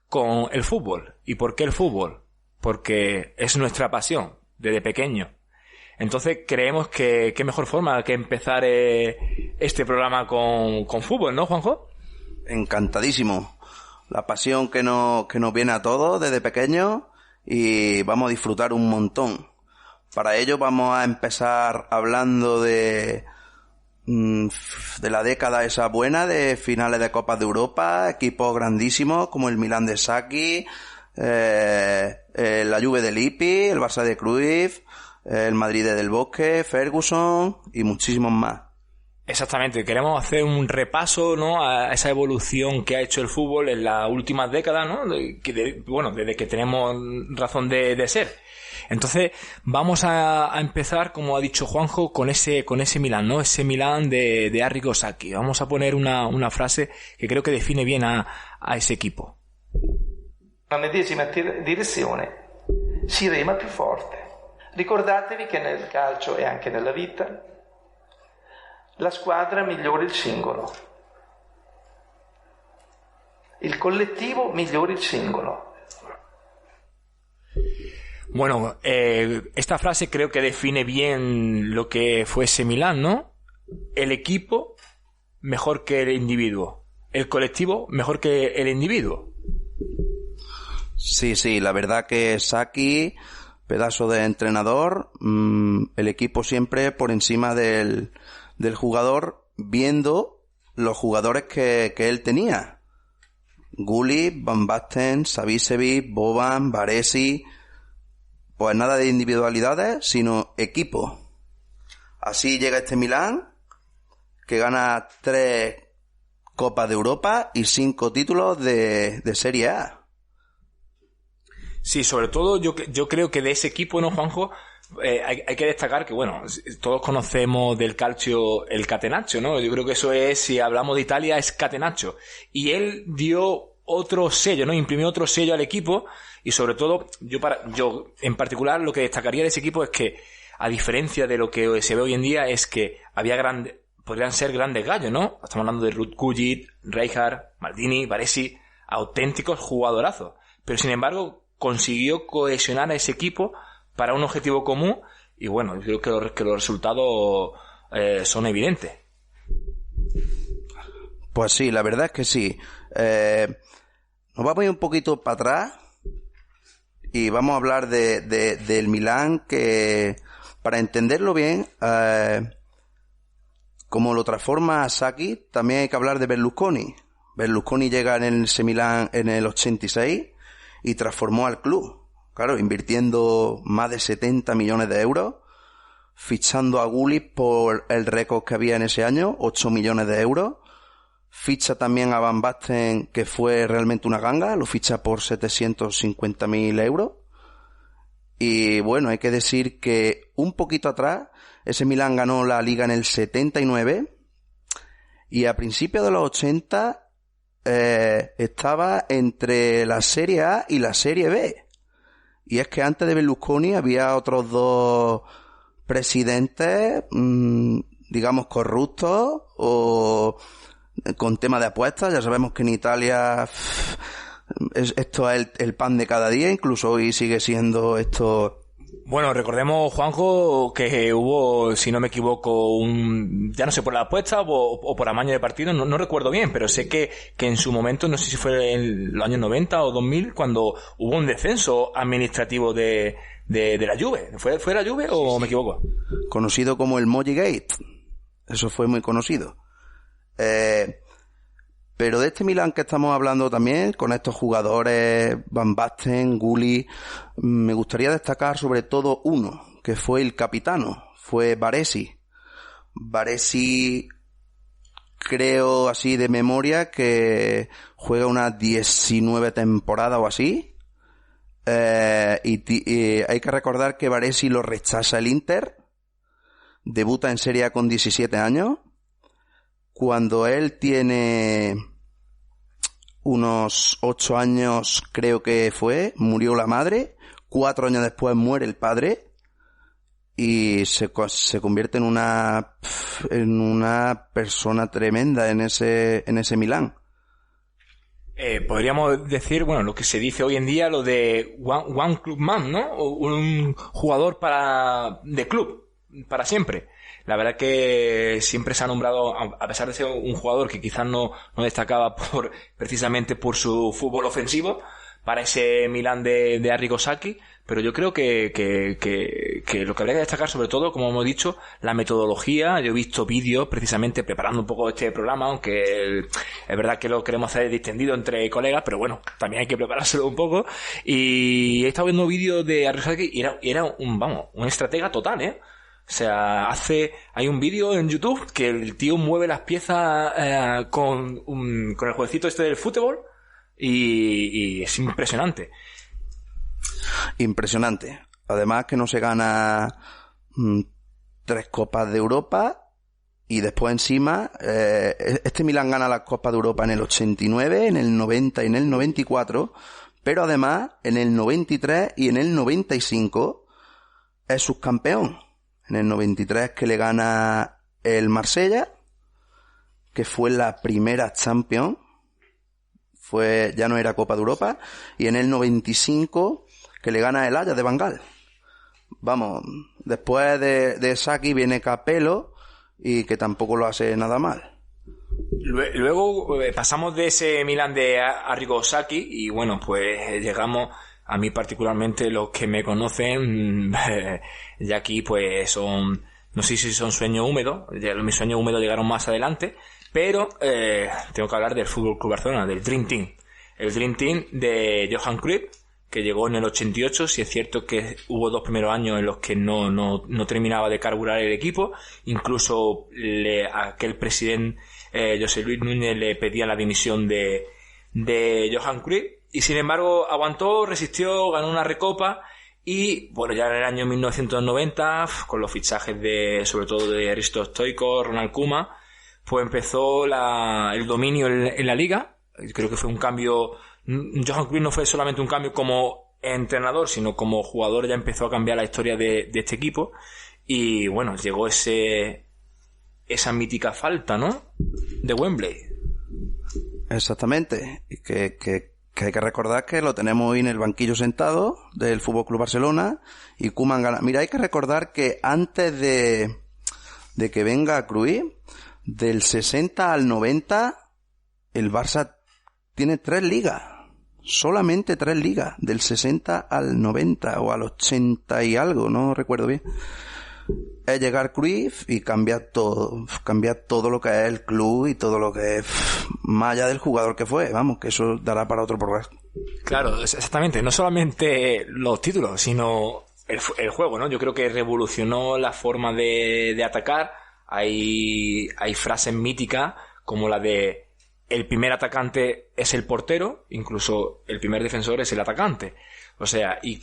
con el fútbol. ¿Y por qué el fútbol? Porque es nuestra pasión desde pequeño. Entonces creemos que qué mejor forma que empezar este programa con fútbol, ¿no, Juanjo? Encantadísimo. La pasión que nos viene a todos desde pequeños y vamos a disfrutar un montón. Para ello vamos a empezar hablando de la década esa buena de finales de Copas de Europa, equipos grandísimos como el Milán de Sacchi, la Juve de Lippi, el Barça de Cruyff, el Madrid de Del Bosque, Ferguson y muchísimos más. Exactamente, queremos hacer un repaso, ¿no?, a esa evolución que ha hecho el fútbol en las últimas décadas, ¿no?, desde que tenemos razón de ser. Entonces, vamos a empezar, como ha dicho Juanjo, con ese Milán, ¿no?, ese Milán de Arrigo Sacchi. Vamos a poner una frase que creo que define bien a ese equipo. La medesima direzione si rema più forte. Ricordatevi che nel calcio e anche nella vita la squadra migliora il singolo, il collettivo migliora il singolo. Bueno, esta frase creo que define bien lo que fue ese Milán, ¿no? El equipo mejor que el individuo, el colectivo mejor que el individuo. Sí, la verdad que Sacchi, pedazo de entrenador, el equipo siempre por encima del jugador, viendo los jugadores que él tenía. Gullit, Van Basten, Savicevic, Boban, Baresi. Pues nada de individualidades, sino equipo. Así llega este Milán, que gana 3 Copas de Europa y 5 títulos de Serie A. Sí, sobre todo yo creo que de ese equipo, ¿no, Juanjo? Hay que destacar que, bueno, todos conocemos del calcio el Catenaccio, ¿no? Yo creo que eso es, si hablamos de Italia, es Catenaccio. Y él dio otro sello, ¿no? Imprimió otro sello al equipo y sobre todo, yo en particular lo que destacaría de ese equipo es que, a diferencia de lo que se ve hoy en día, es que podrían ser grandes gallos, ¿no? Estamos hablando de Ruud Gullit, Rijkaard, Maldini, Baresi, auténticos jugadorazos. Pero sin embargo, consiguió cohesionar a ese equipo para un objetivo común y bueno, yo creo que los resultados son evidentes. Pues sí, la verdad es que sí. Nos vamos a ir un poquito para atrás y vamos a hablar del Milán, que para entenderlo bien, como lo transforma a Sacchi, también hay que hablar de Berlusconi. Berlusconi llega en ese Milán en el 86 y transformó al club. Claro, invirtiendo más de 70 millones de euros, fichando a Gullit por el récord que había en ese año, 8 millones de euros. Ficha también a Van Basten, que fue realmente una ganga, lo ficha por 750.000 euros. Y bueno, hay que decir que un poquito atrás, ese Milán ganó la Liga en el 79 y a principios de los 80 estaba entre la Serie A y la Serie B. Y es que antes de Berlusconi había otros 2 presidentes, digamos, corruptos o con tema de apuestas. Ya sabemos que en Italia esto es el pan de cada día, incluso hoy sigue siendo esto. Bueno, recordemos, Juanjo, que hubo, si no me equivoco, ya no sé, por la apuesta o por amaño de partido, no recuerdo bien, pero sé que en su momento, no sé si fue en los años 90 o 2000, cuando hubo un descenso administrativo de la Juve. ¿Fue la Juve o sí, me equivoco? Conocido como el Moji Gate. Eso fue muy conocido. Pero de este Milán que estamos hablando también, con estos jugadores, Van Basten, Gullit, me gustaría destacar sobre todo uno, que fue el capitano, fue Baresi. Baresi, creo así de memoria, que juega unas 19 temporadas o así. Y hay que recordar que Baresi lo rechaza el Inter, debuta en Serie A con 17 años. Cuando él tiene unos 8 años, creo que fue, murió la madre, 4 años después muere el padre y se convierte en una persona tremenda en ese Milán. Podríamos decir, bueno, lo que se dice hoy en día, lo de one club man, ¿no? O un jugador de club, para siempre. La verdad que siempre se ha nombrado, a pesar de ser un jugador que quizás no destacaba precisamente por su fútbol ofensivo, para ese Milan de Arrigo Sacchi, pero yo creo que lo que habría que destacar sobre todo, como hemos dicho, la metodología. Yo he visto vídeos precisamente preparando un poco este programa, aunque es verdad que lo queremos hacer distendido entre colegas, pero bueno, también hay que preparárselo un poco, y he estado viendo vídeos de Arrigo Sacchi y era un estratega total, O sea, hay un vídeo en YouTube que el tío mueve las piezas con el jueguecito este del fútbol, y es impresionante. Impresionante. Además que no se gana 3 Copas de Europa, y después encima este Milan gana las Copas de Europa en el 89, en el 90 y en el 94, pero además en el 93 y en el 95 es subcampeón. En el 93 que le gana el Marsella, que fue la primera Champions, ya no era Copa de Europa, y en el 95 que le gana el Ajax de Van Gaal. Vamos, después de Sacchi viene Capello, y que tampoco lo hace nada mal. Luego pasamos de ese Milan de Arrigo Sacchi y bueno, pues llegamos, a mí particularmente los que me conocen, ya aquí pues son, no sé si son sueños húmedos, mis sueños húmedos llegaron más adelante, pero tengo que hablar del Fútbol Club Barcelona, del Dream Team. El Dream Team de Johan Cruyff, que llegó en el 88, si es cierto que hubo 2 primeros años en los que no terminaba de carburar el equipo, incluso aquel presidente José Luis Núñez le pedía la dimisión de Johan Cruyff, y sin embargo aguantó, resistió, ganó una recopa, y bueno, ya en el año 1990, con los fichajes sobre todo de Hristo Stoichkov, Ronald Koeman, pues empezó el dominio en la liga. Creo que fue un cambio. Johan Cruyff no fue solamente un cambio como entrenador, sino como jugador ya empezó a cambiar la historia de este equipo, y bueno, llegó esa mítica falta, ¿no?, de Wembley. Exactamente, y que hay que recordar que lo tenemos hoy en el banquillo sentado del Fútbol Club Barcelona, y Koeman gana. Mira, hay que recordar que antes de que venga Cruyff, del 60 al 90, el Barça tiene 3 ligas. Solamente 3 ligas, del 60 al 90 o al 80 y algo, no recuerdo bien. Es llegar Cruyff y cambiar todo lo que es el club y todo lo que es más allá del jugador que fue. Vamos, que eso dará para otro programa. Claro, exactamente. No solamente los títulos, sino el juego, ¿no? Yo creo que revolucionó la forma de atacar. Hay frases míticas como la de el primer atacante es el portero, incluso el primer defensor es el atacante. O sea, y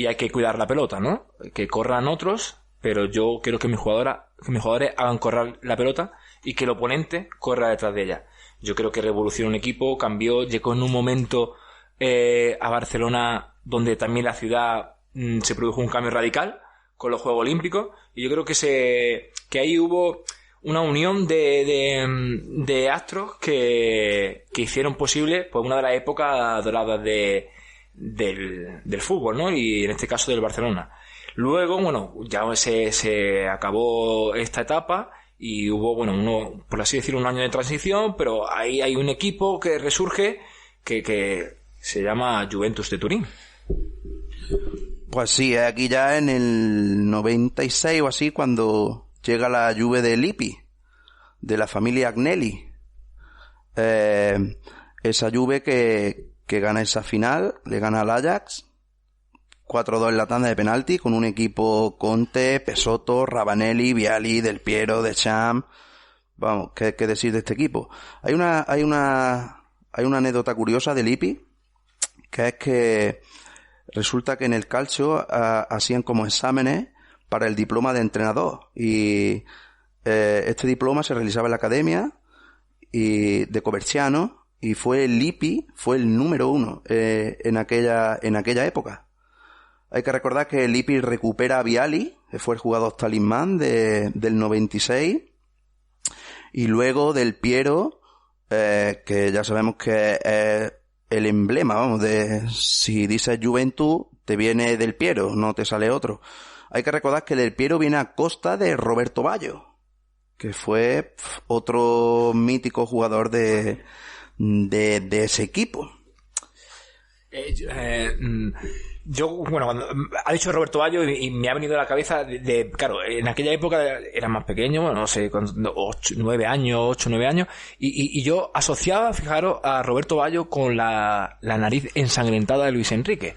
hay que cuidar la pelota, ¿no? Que corran otros, pero yo quiero que mis jugadores hagan correr la pelota y que el oponente corra detrás de ella. Yo creo que revolucionó un equipo, cambió, llegó en un momento a Barcelona donde también la ciudad se produjo un cambio radical con los Juegos Olímpicos, y yo creo que ahí hubo una unión de astros que hicieron posible pues una de las épocas doradas del fútbol, ¿no? Y en este caso del Barcelona. Luego, bueno, ya se acabó esta etapa y hubo, bueno, por así decirlo, un año de transición, pero ahí hay un equipo que resurge que se llama Juventus de Turín. Pues sí, aquí ya en el 96 o así, cuando llega la Juve de Lippi, de la familia Agnelli. Esa Juve que gana esa final, le gana al Ajax 4-2 en la tanda de penalti, con un equipo Conte, Pesotto, Ravanelli, Vialli, Del Piero, Deschamps. Vamos, ¿qué decir de este equipo? Hay una anécdota curiosa de Lippi, que es que resulta que en el calcio hacían como exámenes para el diploma de entrenador, y este diploma se realizaba en la academia de Coverciano, y Lippi fue el número 1 en aquella época. Hay que recordar que Lippi recupera a Vialli, que fue el jugador talismán del 96, y luego Del Piero que ya sabemos que es el emblema, vamos, de si dices Juventus, te viene Del Piero, no te sale otro. Hay que recordar que Del Piero viene a costa de Roberto Baggio, que fue otro mítico jugador de ese equipo. Bueno, cuando ha dicho Roberto Baggio y me ha venido a la cabeza claro, en aquella época era más pequeño, bueno, no sé, con 8, 9 años, y yo asociaba, fijaros, a Roberto Baggio con la nariz ensangrentada de Luis Enrique.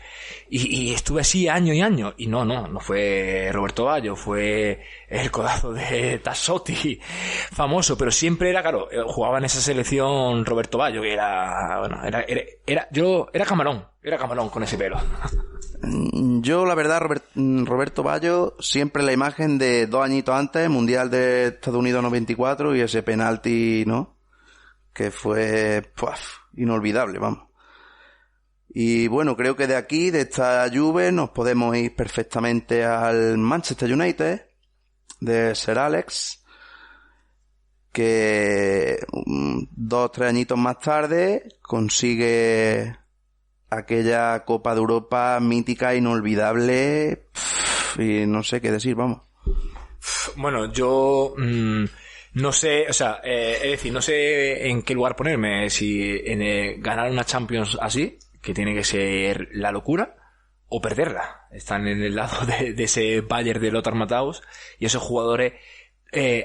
Y estuve así años y años, y no fue Roberto Baggio, fue el codazo de Tassotti, famoso, pero siempre era, claro, jugaba en esa selección Roberto Baggio, que era Camarón con ese pelo. Yo, la verdad, Roberto Baggio, siempre la imagen de 2 añitos antes, Mundial de Estados Unidos 94, y ese penalti, ¿no? Que fue, inolvidable, vamos. Y bueno, creo que de aquí, de esta Juve, nos podemos ir perfectamente al Manchester United, de Sir Alex, que 2 o 3 añitos más tarde consigue aquella Copa de Europa mítica, inolvidable, y no sé qué decir, vamos. Bueno, yo no sé, o sea, es decir, no sé en qué lugar ponerme, si en ganar una Champions así, que tiene que ser la locura, o perderla. Están en el lado de ese Bayern de Lothar Matthaus y esos jugadores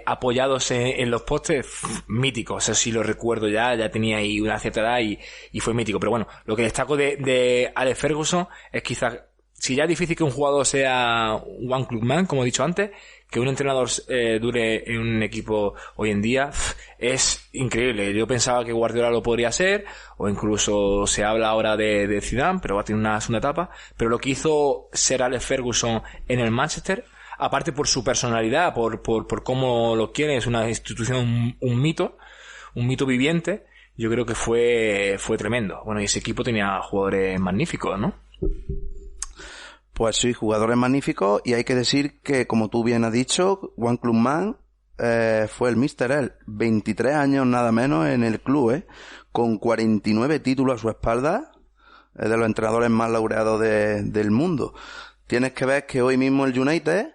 apoyados en los postes, míticos. Eso sí lo recuerdo, ya tenía ahí una cierta edad y fue mítico. Pero bueno, lo que destaco de Alex Ferguson es quizás, si ya es difícil que un jugador sea one club man, como he dicho antes, que un entrenador dure en un equipo hoy en día es increíble. Yo pensaba que Guardiola lo podría hacer, o incluso se habla ahora de Zidane, pero va a tener una segunda etapa. Pero lo que hizo Sir Alex Ferguson en el Manchester, aparte por su personalidad, por cómo lo quiere, es una institución, un mito viviente, yo creo que fue tremendo. Bueno, y ese equipo tenía jugadores magníficos, ¿no? Pues sí, jugadores magníficos, y hay que decir que, como tú bien has dicho, One Club Man fue el Mr. L, 23 años nada menos en el club, con 49 títulos a su espalda, es de los entrenadores más laureados del mundo. Tienes que ver que hoy mismo el United,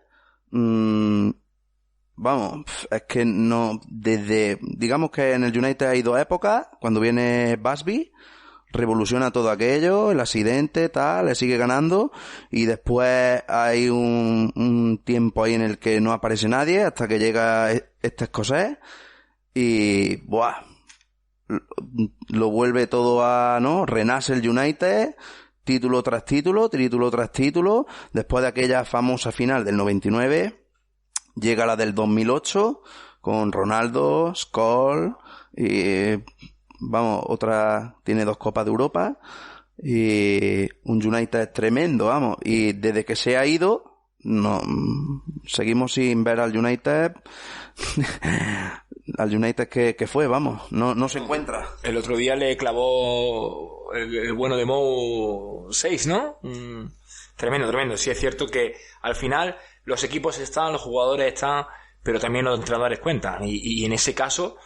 vamos, es que no, digamos que en el United hay 2 épocas, cuando viene Busby, revoluciona todo aquello, el accidente, tal, le sigue ganando, y después hay un tiempo ahí en el que no aparece nadie hasta que llega este escocés y lo vuelve todo ¿no? Renace el United, título tras título, después de aquella famosa final del 99, llega la del 2008 con Ronaldo, Scholes y vamos, tiene 2 Copas de Europa y un United tremendo, vamos, y desde que se ha ido, no, seguimos sin ver al United, que fue, vamos, no se encuentra. El otro día le clavó el bueno de Mo 6, ¿no? Tremendo. Sí, es cierto que al final los equipos están, los jugadores están, pero también los entrenadores cuentan, y en ese caso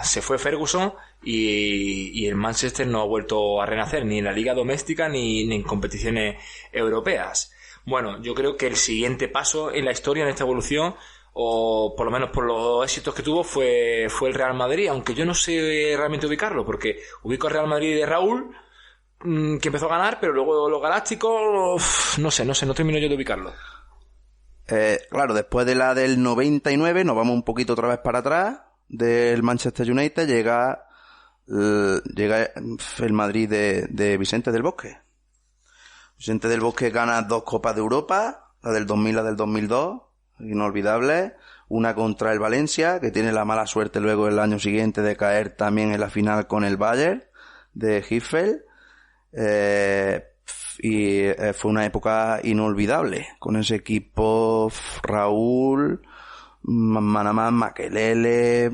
se fue Ferguson y el Manchester no ha vuelto a renacer ni en la liga doméstica ni en competiciones europeas. Bueno, yo creo que el siguiente paso en la historia, en esta evolución, o por lo menos por los éxitos que tuvo, fue el Real Madrid, aunque yo no sé realmente ubicarlo, porque ubico al Real Madrid de Raúl, que empezó a ganar, pero luego los Galácticos, no termino yo de ubicarlo. Claro, después de la del 99 nos vamos un poquito otra vez para atrás del Manchester United, llega el Madrid de Vicente del Bosque. Vicente del Bosque gana 2 Copas de Europa, la del 2000 y la del 2002, inolvidable, una contra el Valencia, que tiene la mala suerte luego el año siguiente de caer también en la final con el Bayern de Hitzfeld, y fue una época inolvidable con ese equipo, Raúl, Manamán, Makelele,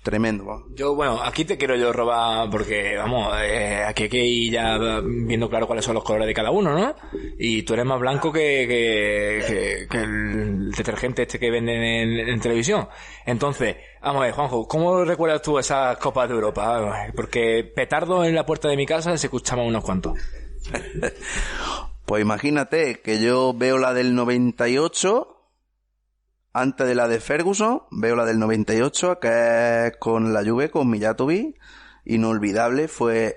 tremendo, vamos. Yo, bueno, aquí te quiero yo robar porque, vamos, aquí hay que ir ya viendo claro cuáles son los colores de cada uno, ¿no? Y tú eres más blanco que el detergente este que venden en televisión. Entonces, vamos a ver, Juanjo, ¿cómo recuerdas tú esas Copas de Europa? Porque petardos en la puerta de mi casa se escuchaban unos cuantos. Pues imagínate que yo veo la del 98... Antes de la de Ferguson, veo la del 98, que es con la Juve, con Mijatovic, inolvidable, fue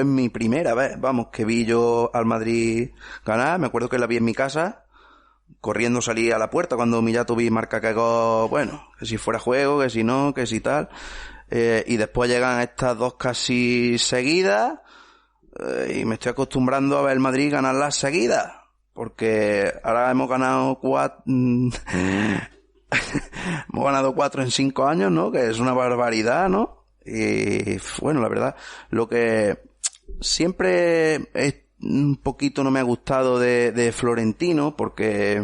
mi primera vez, vamos, que vi yo al Madrid ganar. Me acuerdo que la vi en mi casa, corriendo salí a la puerta cuando Mijatovic marca que gol, bueno, que si fuera juego, que si no, que si tal, y después llegan estas dos casi seguidas, y me estoy acostumbrando a ver el Madrid ganar las seguidas. Porque ahora hemos ganado 4 en 5 años, ¿no? Que es una barbaridad, ¿no? Y bueno, la verdad, lo que siempre es un poquito no me ha gustado de Florentino, porque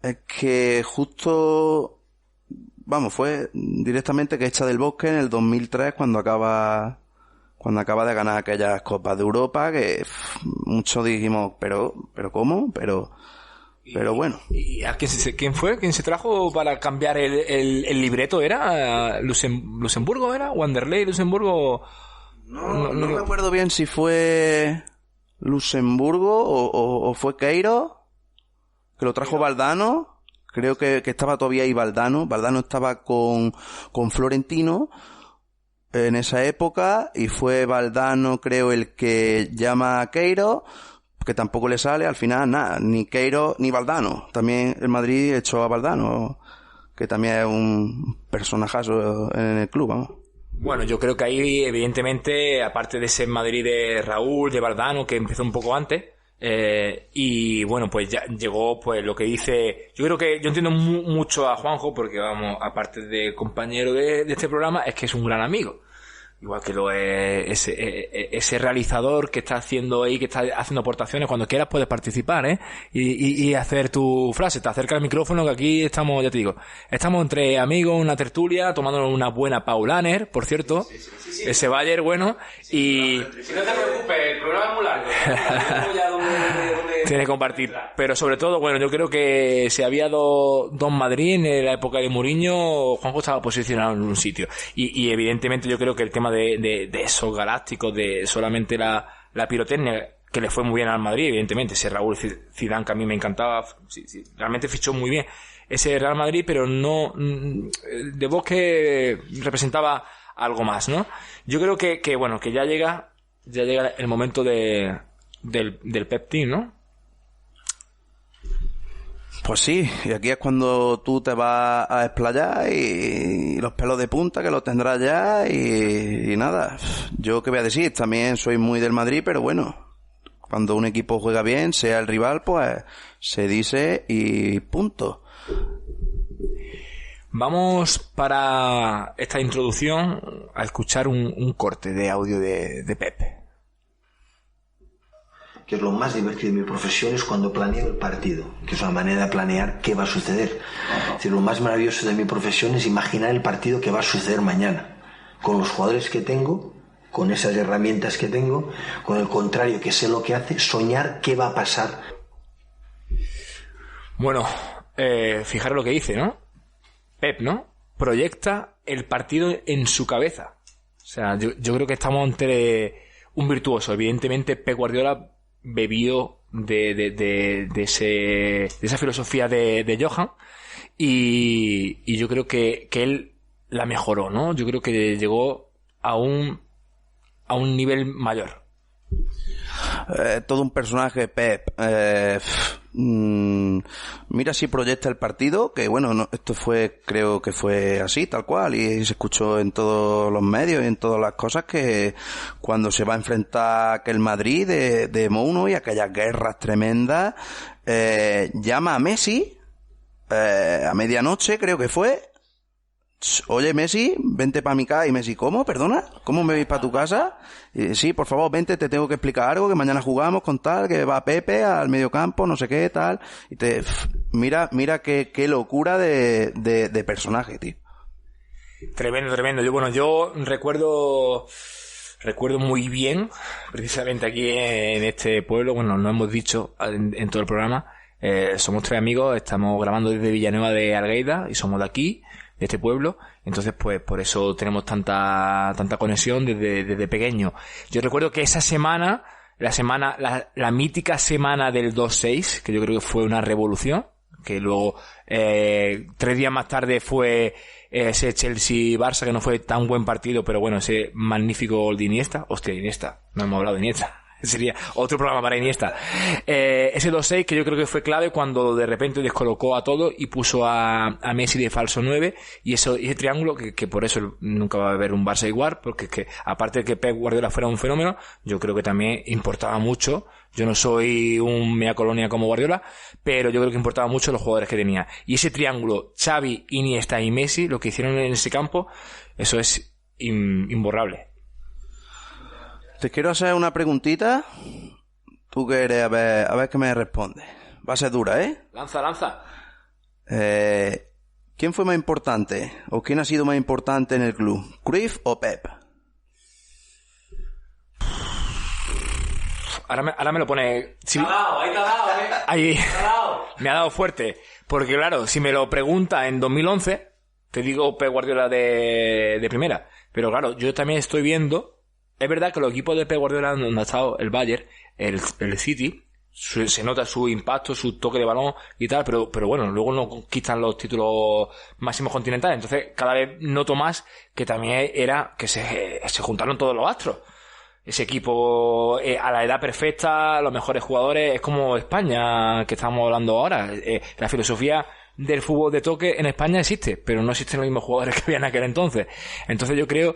es que justo, vamos, fue directamente que echa del Bosque en el 2003 cuando acaba de ganar aquellas Copas de Europa, que muchos dijimos, pero ¿cómo? Pero bueno. ¿Y a quién fue? ¿Quién se trajo para cambiar el libreto? ¿Era Luxemburgo? ¿Era? ¿Wanderlei Luxemburgo? No me acuerdo bien si fue Luxemburgo o fue Queiroz, que lo trajo Valdano. Creo que estaba todavía ahí Valdano. Valdano estaba con Florentino en esa época, y fue Valdano, creo, el que llama a Queiroz, que tampoco le sale, al final nada, ni Queiroz ni Valdano. También el Madrid echó a Valdano, que también es un personajazo en el club, vamos. Bueno, yo creo que ahí, evidentemente, aparte de ese Madrid de Raúl, de Valdano, que empezó un poco antes, y bueno, pues ya llegó, pues lo que dice, yo creo que yo entiendo mucho a Juanjo, porque vamos, aparte de compañero de este programa, es que es un gran amigo. Igual que lo es ese realizador que está haciendo ahí, que está haciendo aportaciones. Cuando quieras puedes participar, y hacer tu frase. Te acerca el micrófono, que aquí estamos, ya te digo, estamos entre amigos, una tertulia, tomándonos una buena Paulaner, por cierto. Sí. Ese Bayer, bueno, y... Si no te preocupes, el programa es muy largo. Tiene que compartir. Pero sobre todo, bueno, yo creo que si había dos Madrid en la época de Mourinho, Juanjo estaba posicionado en un sitio. Y evidentemente yo creo que el tema de esos galácticos, de solamente la pirotecnia, que le fue muy bien al Madrid, evidentemente, ese Raúl Zidane que a mí me encantaba, sí, realmente fichó muy bien ese Real Madrid, pero no, de Bosque representaba algo más, ¿no? Yo creo que bueno, que ya llega el momento del Pep Team, ¿no? Pues sí, y aquí es cuando tú te vas a explayar y los pelos de punta que los tendrás ya y nada. Yo qué voy a decir, también soy muy del Madrid, pero bueno, cuando un equipo juega bien, sea el rival, pues se dice y punto. Vamos para esta introducción a escuchar un corte de audio de Pep. Que es lo más divertido de mi profesión, es cuando planeo el partido, que es una manera de planear qué va a suceder. Es decir, lo más maravilloso de mi profesión es imaginar el partido que va a suceder mañana, con los jugadores que tengo, con esas herramientas que tengo, con el contrario que sé lo que hace, soñar qué va a pasar. Bueno, fijaros lo que dice, ¿no? Pep, ¿no? Proyecta el partido en su cabeza. O sea, yo creo que estamos ante un virtuoso. Evidentemente, Pep Guardiola bebido de esa filosofía de Johan, y yo creo que él la mejoró, ¿no? Yo creo que llegó a un nivel mayor. Todo un personaje, Pep. Mira si proyecta el partido, que bueno, no, esto creo que fue así, tal cual, y se escuchó en todos los medios y en todas las cosas, que cuando se va a enfrentar aquel Madrid de Mourinho y aquellas guerras tremendas, llama a Messi a medianoche, creo que fue. Oye, Messi, vente para mi casa. Y Messi, ¿cómo? ¿Perdona? ¿Cómo me vais para tu casa? Y, sí, por favor, vente, te tengo que explicar algo, que mañana jugamos con tal, que va Pepe al mediocampo, no sé qué, tal. Y mira qué locura de personaje, tío. Tremendo. Yo recuerdo muy bien, precisamente aquí en este pueblo, bueno, no hemos dicho en todo el programa, somos 3 amigos, estamos grabando desde Villanueva de Algueida y somos de aquí, de este pueblo, entonces pues por eso tenemos tanta conexión desde pequeño. Yo recuerdo que esa semana, la mítica semana del 2-6, que yo creo que fue una revolución, que luego 3 días más tarde fue ese Chelsea-Barça, que no fue tan buen partido, pero bueno, ese magnífico gol de Iniesta. Hostia, Iniesta, no hemos hablado de Iniesta. Sería otro programa para Iniesta. Ese 2-6 que yo creo que fue clave cuando de repente descolocó a todo y puso a Messi de falso 9, y ese triángulo que por eso nunca va a haber un Barça igual, porque es que aparte de que Pep Guardiola fuera un fenómeno, yo creo que también importaba mucho. Yo no soy un mea colonia como Guardiola, pero yo creo que importaba mucho los jugadores que tenía. Y ese triángulo, Xavi, Iniesta y Messi, lo que hicieron en ese campo, eso es imborrable. Te quiero hacer una preguntita. Tú que eres, a ver qué me respondes. Va a ser dura, ¿eh? Lanza. ¿Quién fue más importante? ¿O quién ha sido más importante en el club? ¿Cruyff o Pep? Ahora me lo pone... Ahí te ha dado, Ahí. Me ha dado fuerte. Porque claro, si me lo pregunta en 2011, te digo Pep Guardiola de primera. Pero claro, yo también estoy viendo... Es verdad que los equipos de Pep Guardiola, donde ha estado el Bayern, el City, se nota su impacto, su toque de balón y tal, pero bueno, luego no conquistan los títulos máximos continentales. Entonces, cada vez noto más que también era que se juntaron todos los astros. Ese equipo a la edad perfecta, los mejores jugadores, es como España, que estamos hablando ahora. La filosofía del fútbol de toque en España existe, pero no existen los mismos jugadores que había en aquel entonces. Entonces yo creo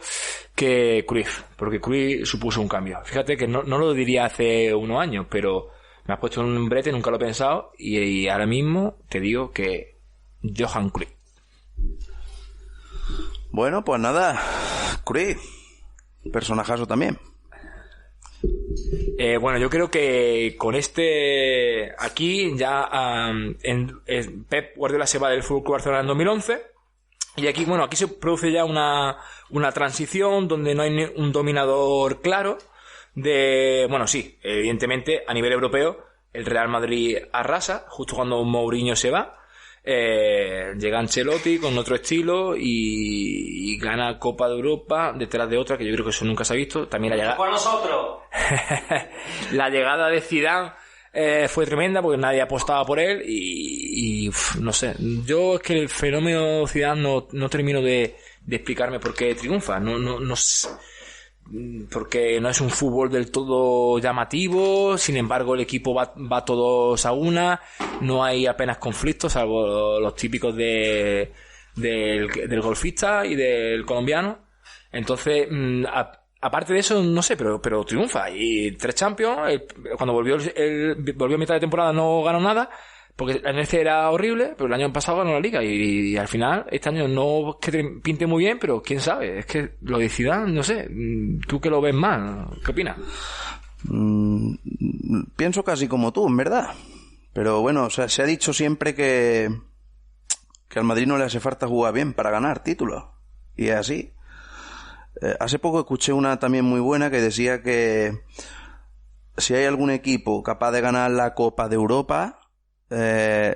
que Cruyff, porque Cruyff supuso un cambio. Fíjate que no lo diría hace unos años, pero me has puesto en un brete, nunca lo he pensado, y ahora mismo te digo que Johan Cruyff. Bueno, pues nada, Cruyff, personajazo también. Bueno, yo creo que con aquí ya Pep Guardiola se va del Fútbol Club Barcelona en 2011, y aquí se produce ya una transición donde no hay un dominador claro sí, evidentemente a nivel europeo el Real Madrid arrasa justo cuando Mourinho se va. Llega Ancelotti con otro estilo y gana Copa de Europa detrás de otra, que yo creo que eso nunca se ha visto. También la llegada... ¡Con nosotros! La llegada de Zidane fue tremenda porque nadie apostaba por él y no sé, yo es que el fenómeno Zidane no termino de explicarme por qué triunfa. No sé, porque no es un fútbol del todo llamativo, sin embargo el equipo va todos a una, no hay apenas conflictos salvo los típicos del golfista y del colombiano. Entonces aparte de eso, no sé, pero triunfa. Y 3 Champions, cuando volvió a mitad de temporada no ganó nada, porque la NC era horrible, pero el año pasado ganó la Liga. Y al final, este año no es que pinte muy bien, pero quién sabe. Es que lo de Zidane, no sé, tú que lo ves más, ¿qué opinas? Pienso casi como tú, en verdad. Pero bueno, o sea, se ha dicho siempre que al Madrid no le hace falta jugar bien para ganar títulos. Y es así. Hace poco escuché una también muy buena que decía que si hay algún equipo capaz de ganar la Copa de Europa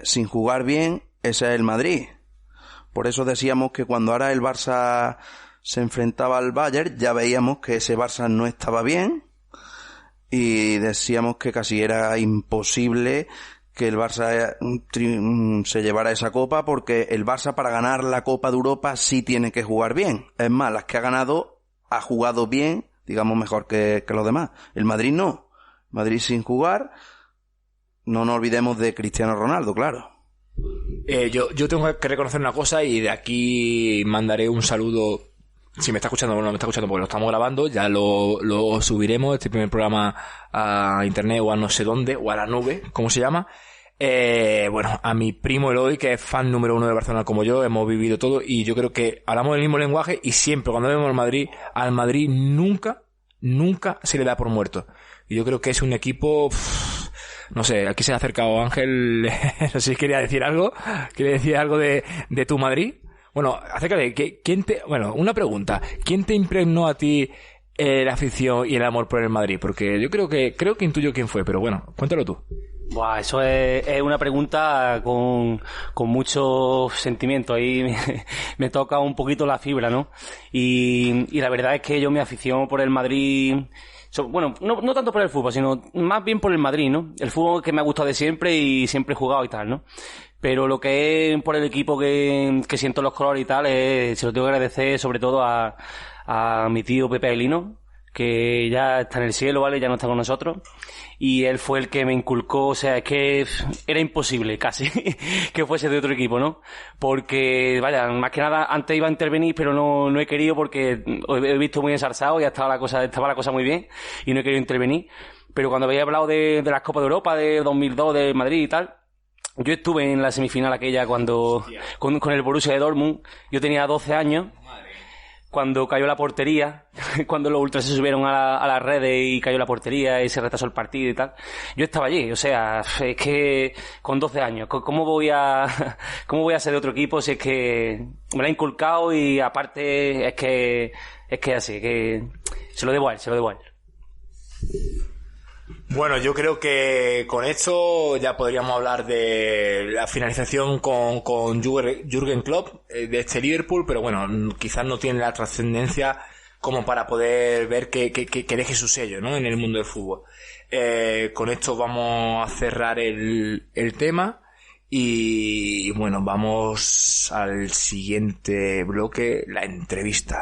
sin jugar bien, ese es el Madrid. Por eso decíamos que cuando ahora el Barça se enfrentaba al Bayern, ya veíamos que ese Barça no estaba bien y decíamos que casi era imposible que el Barça se llevara esa copa, porque el Barça para ganar la Copa de Europa sí tiene que jugar bien. Es más, las que ha ganado ha jugado bien, digamos mejor que los demás. El Madrid no. Madrid sin jugar, no nos olvidemos de Cristiano Ronaldo, claro. Yo tengo que reconocer una cosa y de aquí mandaré un saludo. Si me está escuchando o no me está escuchando, porque lo estamos grabando, ya lo subiremos, este primer programa, a internet o a no sé dónde, o a la nube, ¿cómo se llama? A mi primo Eloy, que es fan número 1 de Barcelona como yo, hemos vivido todo, y yo creo que hablamos del mismo lenguaje, y siempre cuando vemos al Madrid nunca se le da por muerto. Y yo creo que es un equipo, no sé, aquí se ha acercado Ángel, no sé si quería decir algo de tu Madrid, Bueno, acércate, una pregunta. ¿Quién te impregnó a ti la afición y el amor por el Madrid? Porque yo creo que intuyo quién fue, pero bueno, cuéntalo tú. Buah, eso es una pregunta con mucho sentimiento. Ahí me toca un poquito la fibra, ¿no? Y la verdad es que yo me aficiono por el Madrid. Bueno, no tanto por el fútbol, sino más bien por el Madrid, ¿no? El fútbol que me ha gustado de siempre y siempre he jugado y tal, ¿no? Pero lo que es por el equipo que siento los colores y tal, se lo tengo que agradecer sobre todo a mi tío Pepe Aguilino, que ya está en el cielo, ¿vale? Ya no está con nosotros. Y él fue el que me inculcó, o sea, es que era imposible casi que fuese de otro equipo, ¿no? Porque, vaya, más que nada, antes iba a intervenir, pero no he querido porque he visto muy ensalzado y estaba la cosa muy bien y no he querido intervenir. Pero cuando había hablado de las Copas de Europa, de 2002, de Madrid y tal, yo estuve en la semifinal aquella cuando, con el Borussia de Dortmund. Yo tenía 12 años. Cuando cayó la portería, cuando los ultras se subieron a las redes y cayó la portería y se retrasó el partido y tal, yo estaba allí. O sea, es que con 12 años, ¿cómo voy a ser de otro equipo si es que me lo ha inculcado y aparte es que así, que se lo debo a él. Bueno, yo creo que con esto ya podríamos hablar de la finalización con Jürgen Klopp de este Liverpool, pero bueno, quizás no tiene la trascendencia como para poder ver que deje su sello, ¿no?, en el mundo del fútbol. Con esto vamos a cerrar el tema y bueno, vamos al siguiente bloque, la entrevista.